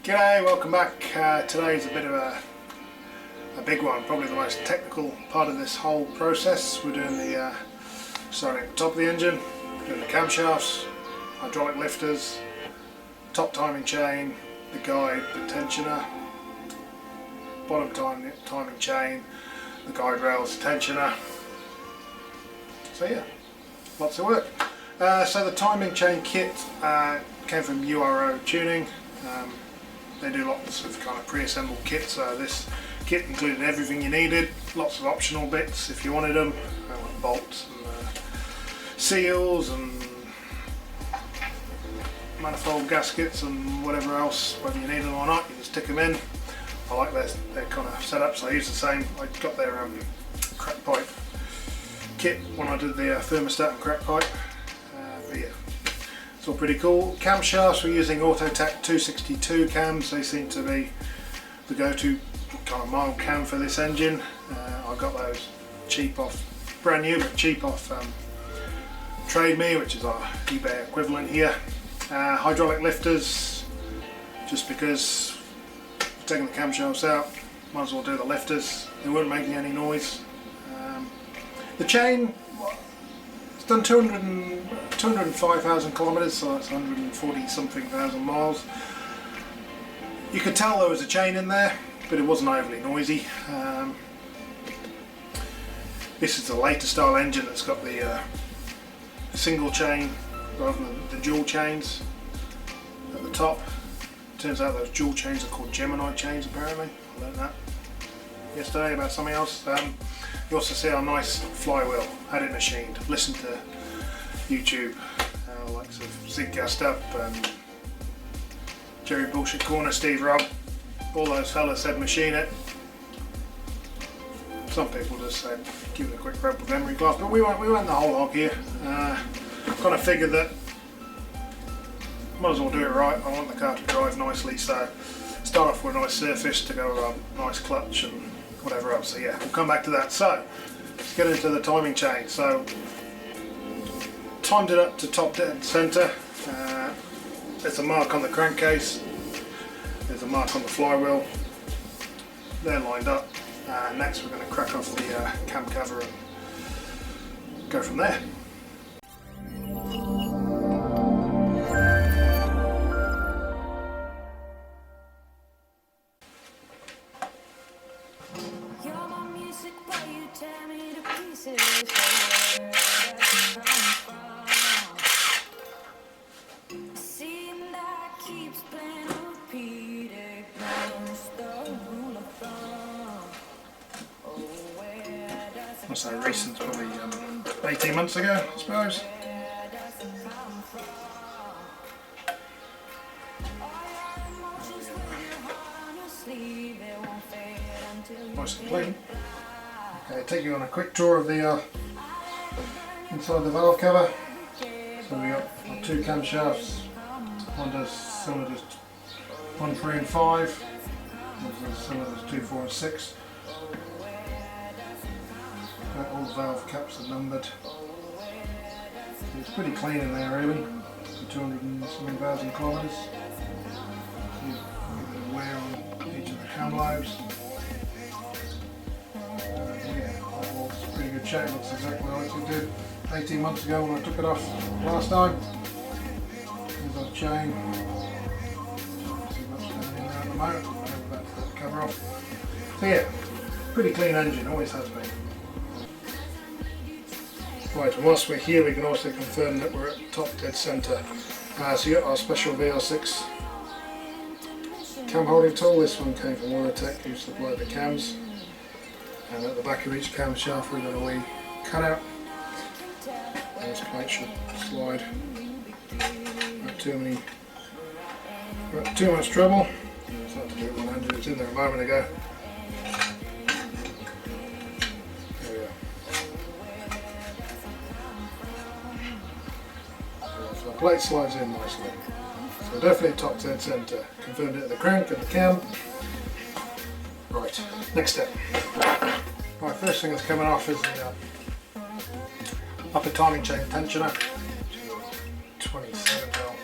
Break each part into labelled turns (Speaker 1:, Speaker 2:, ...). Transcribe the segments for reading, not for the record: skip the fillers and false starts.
Speaker 1: G'day, welcome back. Today is a bit of a big one, probably the most technical part of this whole process. We're doing the starting at the top of the engine, doing the camshafts, hydraulic lifters, top timing chain, the guide, the tensioner, bottom timing chain, the guide rails, tensioner. So yeah, lots of work. So the timing chain kit came from URO Tuning. They do lots of kind of pre-assembled kits, so this kit included everything you needed, lots of optional bits if you wanted them, like bolts and seals and manifold gaskets and whatever else, whether you need them or not, you just stick them in. I like their kind of setups. I use the same. I got their crack pipe kit when I did the thermostat and crack pipe, but yeah. It's all pretty cool. Camshafts, we're using Autotech 262 cams. They seem to be the go-to kind of mild cam for this engine. I got those cheap off, brand new but cheap off Trade Me, which is our eBay equivalent here. Hydraulic lifters, just because taking the camshafts out, might as well do the lifters. They weren't making any noise. The chain, it's done 205,000 kilometers, so that's 140 something thousand miles. You could tell there was a chain in there, but it wasn't overly noisy. This is the later style engine that's got the single chain rather than the dual chains at the top. Turns out those dual chains are called Gemini chains apparently. I learned that yesterday about something else. You also see our nice flywheel, had it machined. Listen to YouTube, likes of Zig Gastup and Jerry Bullshit Corner, Steve Robb, all those fellas said machine it. Some people just said give it a quick rub with memory glass, but we went the whole hog here. Kind of figured that might as well do it right. I want the car to drive nicely, so start off with a nice surface to go with a nice clutch and whatever else. So yeah, we'll come back to that. So let's get into the timing chain. So timed it up to top dead centre. There's a mark on the crankcase, there's a mark on the flywheel. They're lined up. Next we're going to crack off the cam cover and go from there. I say recent, probably 18 months ago, I suppose. Nice and clean. Okay, take you on a quick tour of the inside the valve cover. So we got our two camshafts. One does cylinders 1, 3 and 5. One does cylinders 2, 4 and 6. All the valve caps are numbered. It's pretty clean in there really, for 200 and something thousand kilometres. A bit of wear on each of the cam lobes. Yeah, overall it's pretty good shape, looks exactly like it did 18 months ago when I took it off last time. There's our chain. Not too much down in there at the moment, I'm about to put the cover off. So yeah, pretty clean engine, always has been. Right, and whilst we're here we can also confirm that we're at top dead centre. So you got our special VR6 cam holding tool. This one came from Autotech, who supplied the cams. And at the back of each camshaft we've got a wee cutout. And this plate should slide. Not too much trouble. I started to do it one-handed, it was in there a moment ago. So the plate slides in nicely. So definitely top dead centre. Confirmed it at the crank and the cam. Right, next step. Right, first thing that's coming off is the upper timing chain tensioner. 27 mil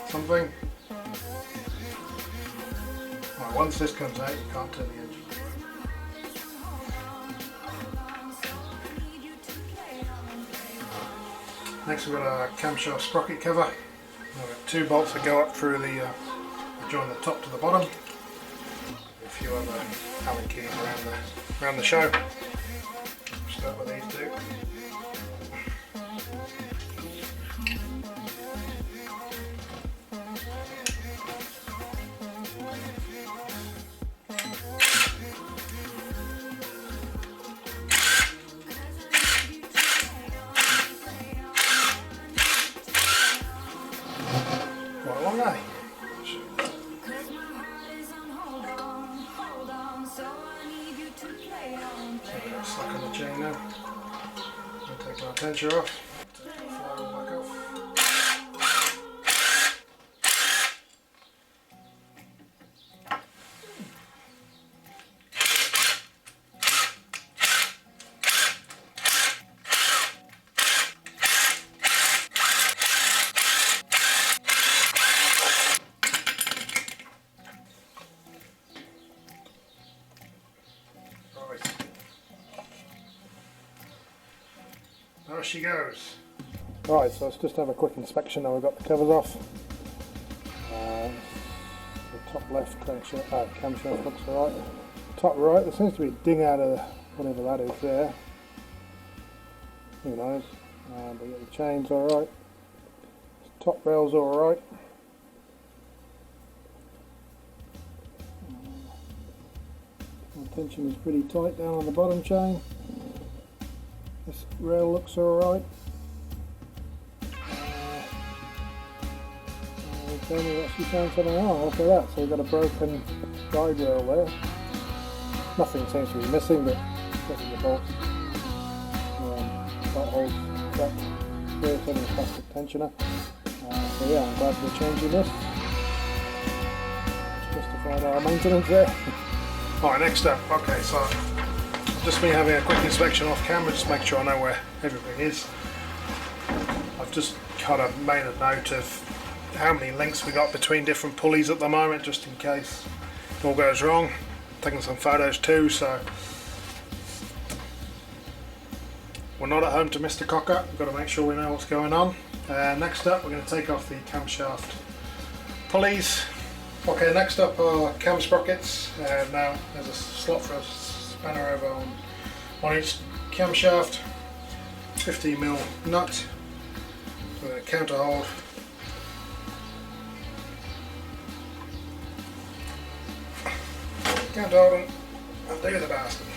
Speaker 1: something. once this comes out, you can't turn the engine. Next we've got a camshaft sprocket cover. We've got 2 bolts that go up through the join the top to the bottom. A few other Allen keys around the show. Start with these 2. Quite long, eh? Stuck on the chain now. We'll take our tensioner off. Take the flywheel back off. There she goes. Right, so let's just have a quick inspection now we've got the covers off. The top left camshaft looks alright. Top right, there seems to be a ding out of whatever that is there. Who knows? But yeah, the chain's alright. Top rail's alright. The tension is pretty tight down on the bottom chain. This rail looks alright. Tell me what she found something wrong after that. So we've got a broken guide rail there. Nothing seems to be missing, but getting the bolts. Bolt holes back there, it's only a plastic tensioner. So yeah, I'm glad we're changing this. Just justified our maintenance there. Alright, next up. Okay, so just me having a quick inspection off camera, just make sure I know where everything is. I've just kind of made a note of how many links we got between different pulleys at the moment, just in case it all goes wrong. Taking some photos too, so we're not at home to Mr. Cocker. We've got to make sure we know what's going on. Next up, we're going to take off the camshaft pulleys. Okay, next up are cam sprockets. Now there's a slot for a spanner over on each camshaft, 15mm nut with a counter hold. Counter hold and undo the bastard.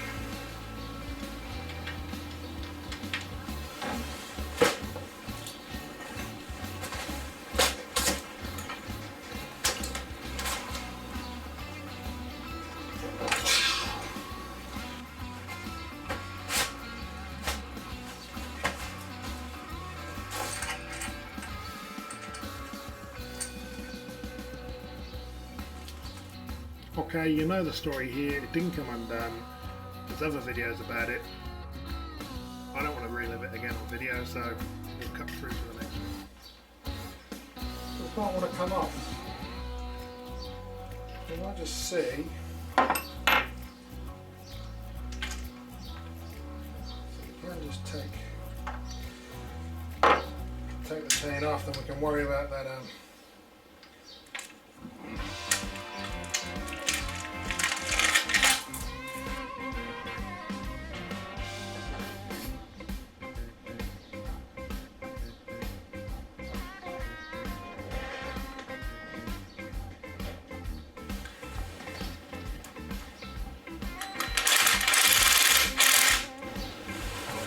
Speaker 1: Okay, you know the story here, it didn't come undone. There's other videos about it. I don't want to relive it again on video, so we'll cut through to the next one. Does not want to come off. You might just see. So you can just take the chain off, then we can worry about that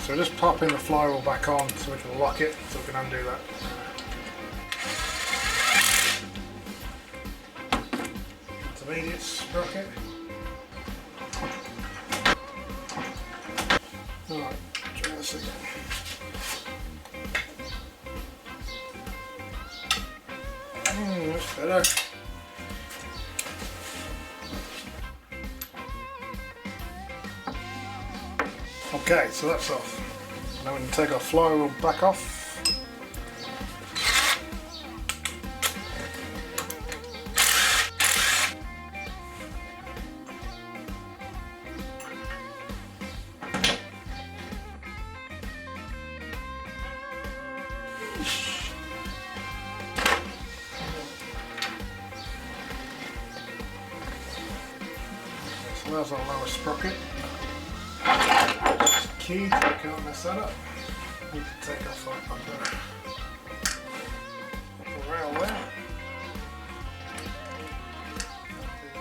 Speaker 1: So just popping the flywheel back on so we can lock it, so we can undo that. Intermediate sprocket. Alright, try this again. That's better. Okay, so that's off. Now we can take our flywheel back off. So there's our lower sprocket. That's key, we can't mess that up. We can take off our upper rail there.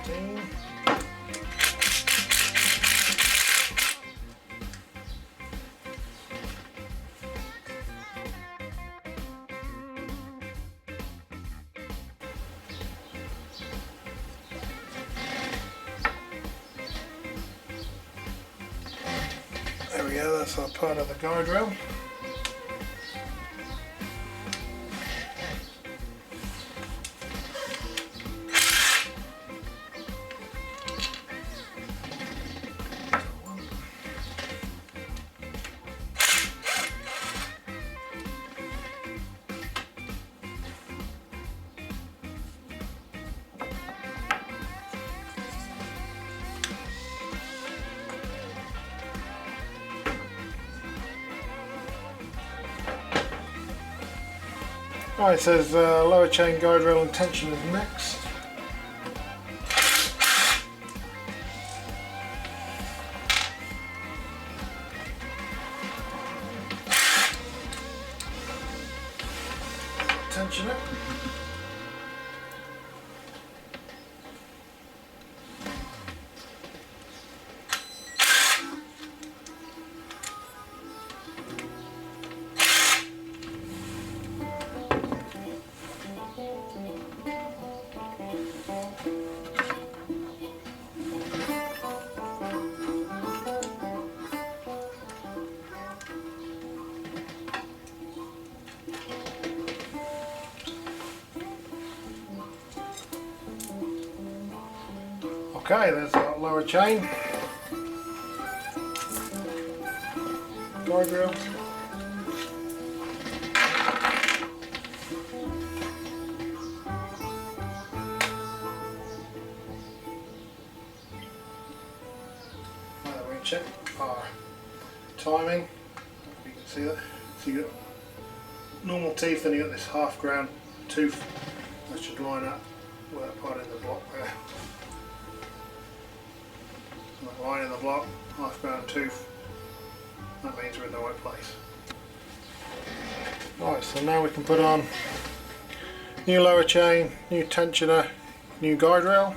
Speaker 1: 13. There we go, that's our part of the guide rail. Right, it says lower chain guide rail and tension is next. Tension it. Okay, there's that lower chain, guide rail. Now we check our timing. You can see that. So you got normal teeth, and you got this half ground tooth that should line up with that part in the block there. Line in the block, half ground tooth, that means we're in the right place. Right, so now we can put on new lower chain, new tensioner, new guide rail.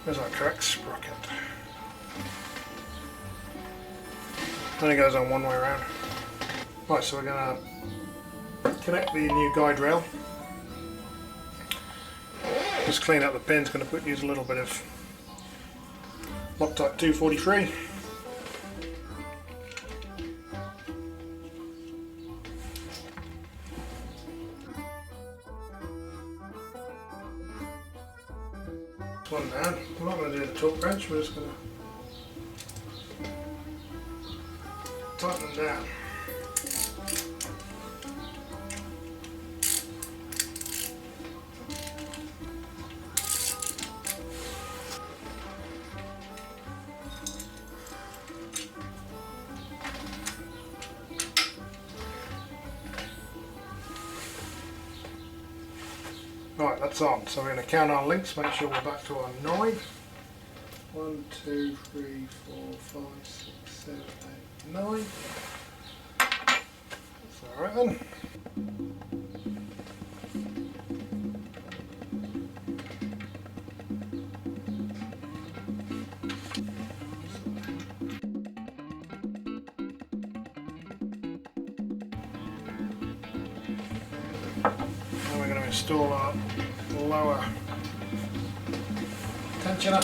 Speaker 1: There's our correct sprocket. Then it goes on one way around. Right, so we're going to connect the new guide rail. Just clean up the pins, going to use a little bit of Loctite 243. One down. We're not going to do the torque wrench, we're just going to tighten them down. Right, that's on. So we're going to count our links, make sure we're back to our 9. 1, 2, 3, 4, 5, 6, 7, 8, 9. That's alright then. Now we're going to install our lower tensioner.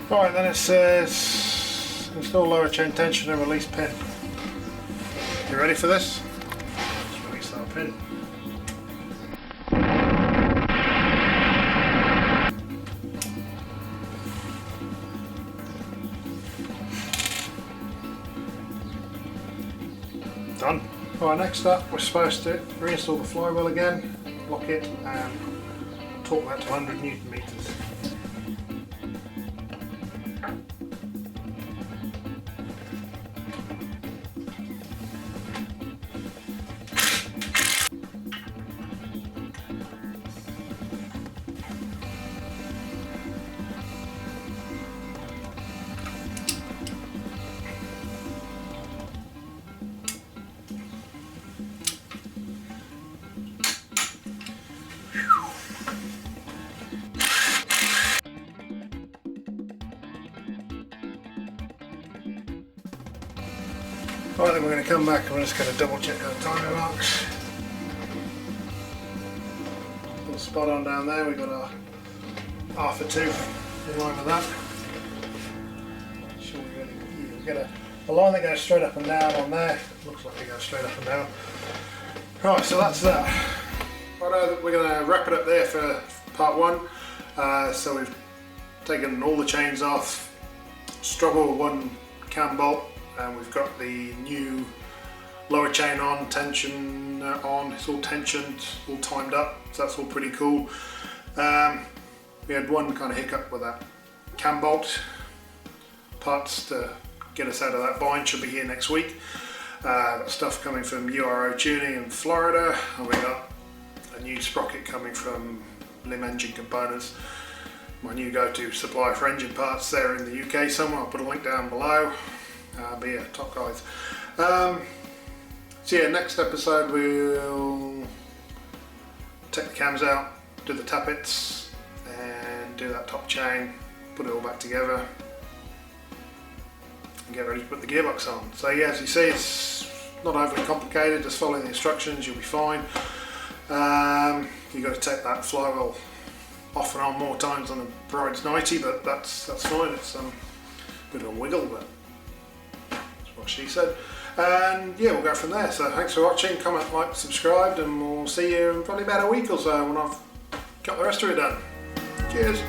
Speaker 1: Right, then it says install lower chain tensioner and release pin. You ready for this? Let's release our pin. Done. Right, next up we're supposed to reinstall the flywheel again, lock it and torque that to 100 Newton meters. Right, then we're going to come back and we're just going to double check our timing marks. Little spot on down there, we've got our half a 2 in line with that. Sure we get a line that goes straight up and down on there. Looks like it goes straight up and down. Right, so that's that. Right, we're going to wrap it up there for part 1. So we've taken all the chains off, struggle with one cam bolt, and we've got the new lower chain on, tension on, it's all tensioned, all timed up, so that's all pretty cool. We had one kind of hiccup with that cam bolt. Parts to get us out of that bind should be here next week. Got stuff coming from URO Tuning in Florida, and we got a new sprocket coming from Lymm Engine Components. My new go-to supplier for engine parts there in the UK somewhere. I'll put a link down below. But yeah, top guys. So yeah, next episode we'll take the cams out, do the tappets, and do that top chain, put it all back together, and get ready to put the gearbox on. So yeah, as you see, it's not overly complicated, just following the instructions, you'll be fine. You've got to take that flywheel off and on more times than the bride's 90, but that's fine. It's a bit of a wiggle, but what she said. And yeah, we'll go from there. So thanks for watching, comment, like, subscribe, and we'll see you in probably about a week or so when I've got the rest of it done. Cheers.